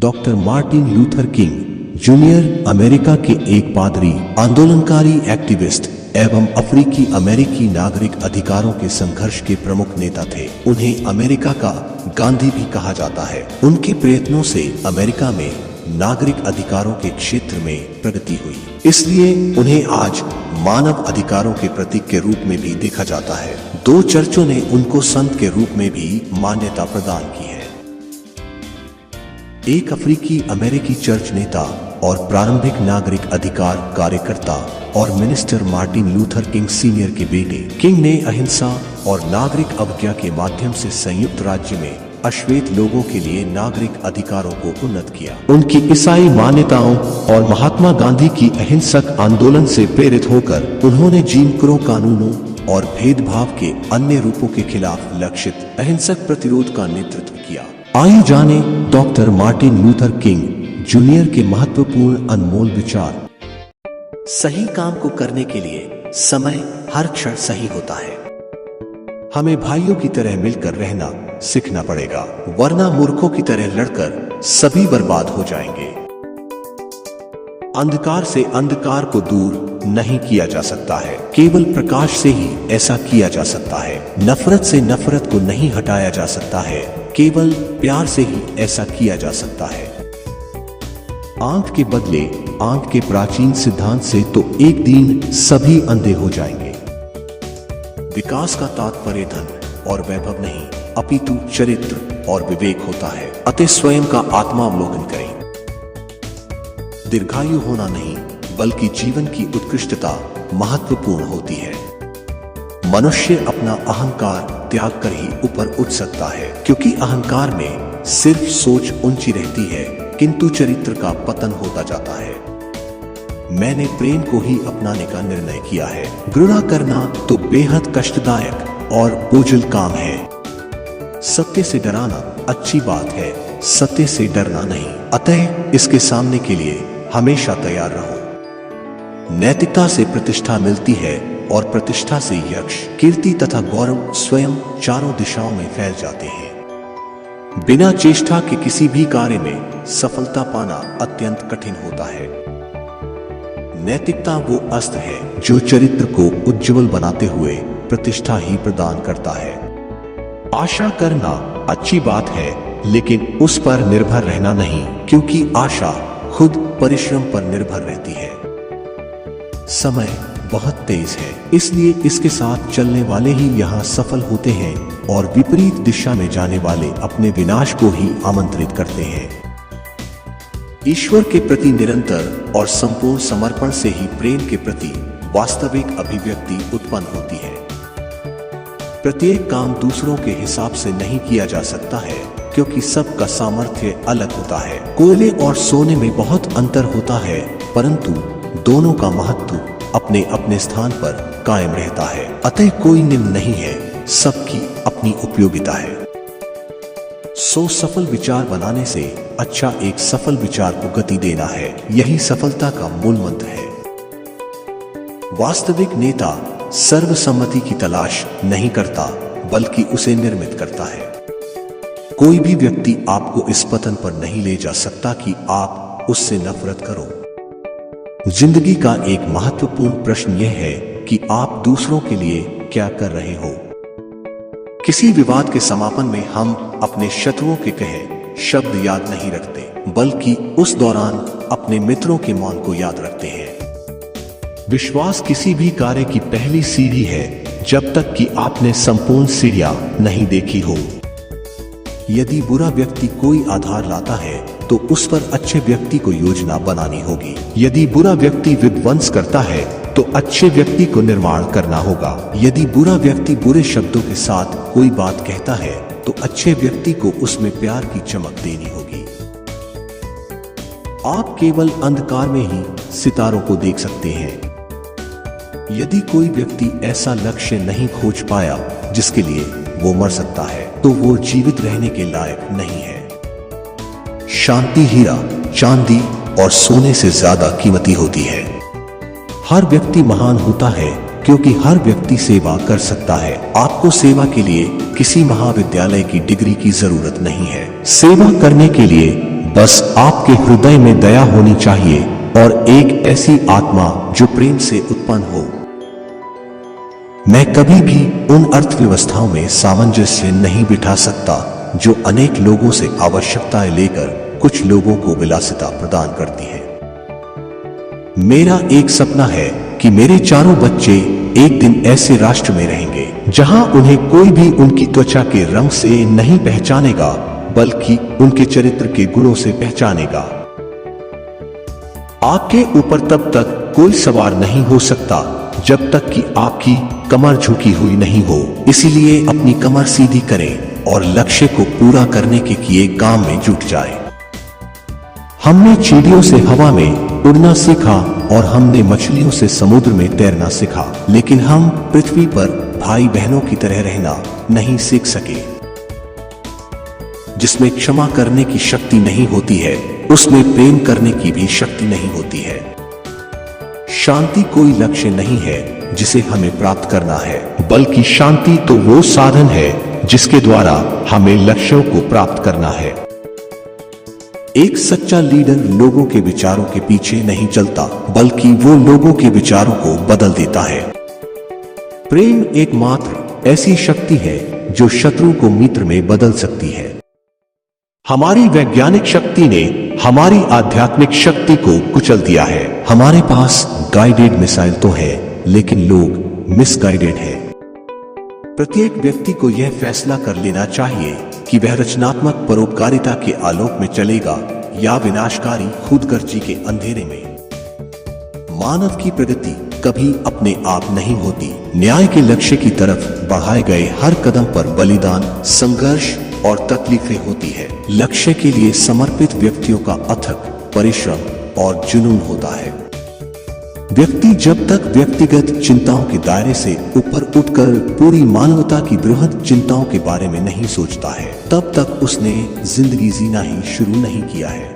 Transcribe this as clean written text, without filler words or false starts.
Doctor Martin Luther king junior America के एक पादरी, आंदोलनकारी, एक्टिविस्ट एवं अफ्रीकी अमेरिकी नागरिक अधिकारों के संघर्ष के प्रमुख नेता थे। उन्हें अमेरिका का गांधी भी कहा जाता है। उनके प्रयत्नों से अमेरिका में नागरिक अधिकारों के क्षेत्र में प्रगति हुई, इसलिए उन्हें आज मानव अधिकारों के प्रतीक के रूप में भी देखा जाता है। 2 चर्चों ने उनको संत के रूप में भी मान्यता प्रदान की है। एक अफ्रीकी अमेरिकी चर्च नेता और प्रारंभिक नागरिक अधिकार कार्यकर्ता और minister Martin Luther king senior के बेटे किंग ने अहिंसा और नागरिक अवज्ञा के माध्यम से संयुक्त राज्य में अश्वेत लोगों के लिए नागरिक अधिकारों को उन्नत किया। उनकी ईसाई मान्यताओं और महात्मा गांधी की अहिंसक आंदोलन से प्रेरित होकर उन्होंने जिम क्रो कानूनों और भेदभाव के अन्य रूपों के खिलाफ लक्षित अहिंसक प्रतिरोध का नेतृत्व किया। आइए जाने doctor Martin Luther king junior के महत्वपूर्ण अनमोल विचार। सही काम को करने के लिए समय हर क्षण सही होता है। हमें भाइयों की तरह मिलकर रहना सीखना पड़ेगा, वरना मूर्खों की तरह लड़कर सभी बर्बाद हो जाएंगे। अंधकार से अंधकार को दूर नहीं किया जा सकता है, केवल प्रकाश से ही ऐसा किया जा सकता है। नफरत से नफरत को नहीं हटाया जा सकता है, केवल प्यार से ही ऐसा किया जा सकता है। आंख के बदले आंख के प्राचीन सिद्धांत से तो एक दिन सभी अंधे हो जाएंगे। विकास का तात्पर्य धन और वैभव नहीं, अपितु चरित्र और विवेक होता है। अतः स्वयं का आत्मावलोकन करें। दीर्घायु होना नहीं, बल्कि जीवन की उत्कृष्टता महत्वपूर्ण होती है। मनुष्य अपना अहंकार त्याग कर ही ऊपर उठ सकता है, क्योंकि अहंकार में सिर्फ सोच ऊंची रहती है, किंतु चरित्र का पतन होता जाता है। मैंने प्रेम को ही अपनाने का निर्णय किया है। घृणा करना तो बेहद कष्टदायक और बोझिल काम है। सत्य से डराना अच्छी बात है, सत्य से डरना नहीं। अतः इसके सामने के लिए हमेशा तैयार रहो। नैतिकता से प्रतिष्ठा मिलती है और प्रतिष्ठा से यश, कीर्ति तथा गौरव स्वयं चारों दिशाओं में फैल जाते हैं। बिना चेष्टा के किसी भी कार्य में सफलता पाना अत्यंत कठिन होता है। नैतिकता वो अस्त्र है जो चरित्र को उज्जवल बनाते हुए प्रतिष्ठा ही प्रदान करता है। आशा करना अच्छी बात है, लेकिन उस पर निर्भर रहना नहीं, क्योंकि आशा खुद परिश्रम पर निर्भर रहती है। समय बहुत तेज है, इसलिए इसके साथ चलने वाले ही यहाँ सफल होते हैं और विपरीत दिशा में जाने वाले अपने विनाश को ही आमंत्रित करते हैं। ईश्वर के प्रति निरंतर और संपूर्ण समर्पण से ही प्रेम के प्रति वास्तविक अभिव्यक्ति उत्पन्न होती है। प्रत्येक काम दूसरों के हिसाब से नहीं किया जा सकता है, क्योंकि सबका सामर्थ्य अलग होता है। कोयले और सोने में बहुत अंतर होता है, परंतु दोनों का महत्व अपने अपने स्थान पर कायम रहता है। अतः कोई निम्न नहीं है, सबकी अपनी उपयोगिता है। 100 सफल विचार बनाने से अच्छा एक सफल विचार को गति देना है, यही सफलता का मूल मंत्र है। वास्तविक नेता सर्वसम्मति की तलाश नहीं करता, बल्कि उसे निर्मित करता है। कोई भी व्यक्ति आपको इस पतन पर नहीं ले जा सकता कि आप उससे नफरत करो। जिंदगी का एक महत्वपूर्ण प्रश्न यह है कि आप दूसरों के लिए क्या कर रहे हो। किसी विवाद के समापन में हम अपने शत्रुओं के कहे शब्द याद नहीं रखते, बल्कि उस दौरान अपने मित्रों के मौन को याद रखते हैं। विश्वास किसी भी कार्य की पहली सीढ़ी है, जब तक कि आपने संपूर्ण सीढ़ियां नहीं देखी हो। यदि बुरा व्यक्ति कोई आधार लाता है, तो उस पर अच्छे व्यक्ति को योजना बनानी होगी। यदि बुरा व्यक्ति विध्वंस करता है, तो अच्छे व्यक्ति को निर्माण करना होगा। यदि बुरा व्यक्ति बुरे शब्दों के साथ कोई बात कहता है, तो अच्छे व्यक्ति को उसमें प्यार की चमक देनी होगी। आप केवल अंधकार में ही सितारों को देख सकते हैं। यदि कोई व्यक्ति ऐसा लक्ष्य नहीं खोज पाया जिसके लिए वो मर सकता है, तो वो जीवित रहने के लायक नहीं है। शांति हीरा, चांदी और सोने से ज्यादा कीमती होती है। हर व्यक्ति महान होता है क्योंकि हर व्यक्ति सेवा कर सकता है। आपको सेवा के लिए किसी महाविद्यालय की डिग्री की जरूरत नहीं है। सेवा करने के लिए बस आपके हृदय में दया होनी चाहिए और एक ऐसी आत्मा जो प्रेम से उत्पन्न हो। मैं कभी भी उन अर्थव्यवस्थाओं में सामंजस्य नहीं बिठा सकता जो अनेक लोगों से आवश्यकताएं लेकर कुछ लोगों को विलासिता प्रदान करती है। मेरा एक सपना है कि मेरे चारों बच्चे एक दिन ऐसे राष्ट्र में रहेंगे जहां उन्हें कोई भी उनकी त्वचा के रंग से नहीं पहचानेगा, बल्कि उनके चरित्र के गुणों से पहचानेगा। आपके ऊपर तब तक कोई सवार नहीं हो सकता जब तक कि आपकी कमर झुकी हुई नहीं हो। इसीलिए अपनी कमर सीधी करें और लक्ष्य को पूरा करने के किए काम में जुट जाए। हमने चिड़ियों से हवा में उड़ना सीखा और हमने मछलियों से समुद्र में तैरना सीखा, लेकिन हम पृथ्वी पर भाई बहनों की तरह रहना नहीं सीख सके। जिसमें क्षमा करने की शक्ति नहीं होती है, उसमें प्रेम करने की भी शक्ति नहीं होती है। शांति कोई लक्ष्य नहीं है जिसे हमें प्राप्त करना है, बल्कि शांति तो वो साधन है जिसके द्वारा हमें लक्ष्यों को प्राप्त करना है। एक सच्चा लीडर लोगों के विचारों के पीछे नहीं चलता, बल्कि वो लोगों के विचारों को बदल देता है। प्रेम एकमात्र ऐसी शक्ति है जो शत्रु को मित्र में बदल सकती है। हमारी वैज्ञानिक शक्ति ने हमारी आध्यात्मिक शक्ति को कुचल दिया है। हमारे पास गाइडेड मिसाइल तो है, लेकिन लोग मिसगाइडेड हैं। प्रत्येक व्यक्ति को यह फैसला कर लेना चाहिए कि वह रचनात्मक परोपकारिता के आलोक में चलेगा या विनाशकारी खुदगर्जी के अंधेरे में। मानव की प्रगति कभी अपने आप नहीं होती। न्याय के लक्ष्य की तरफ बढ़ाए गए हर कदम पर बलिदान, संघर्ष और तकलीफें होती है। लक्ष्य के लिए समर्पित व्यक्तियों का अथक परिश्रम और जुनून होता है। व्यक्ति जब तक व्यक्तिगत चिंताओं के दायरे से ऊपर उठकर पूरी मानवता की बृहद चिंताओं के बारे में नहीं सोचता है, तब तक उसने जिंदगी जीना ही शुरू नहीं किया है।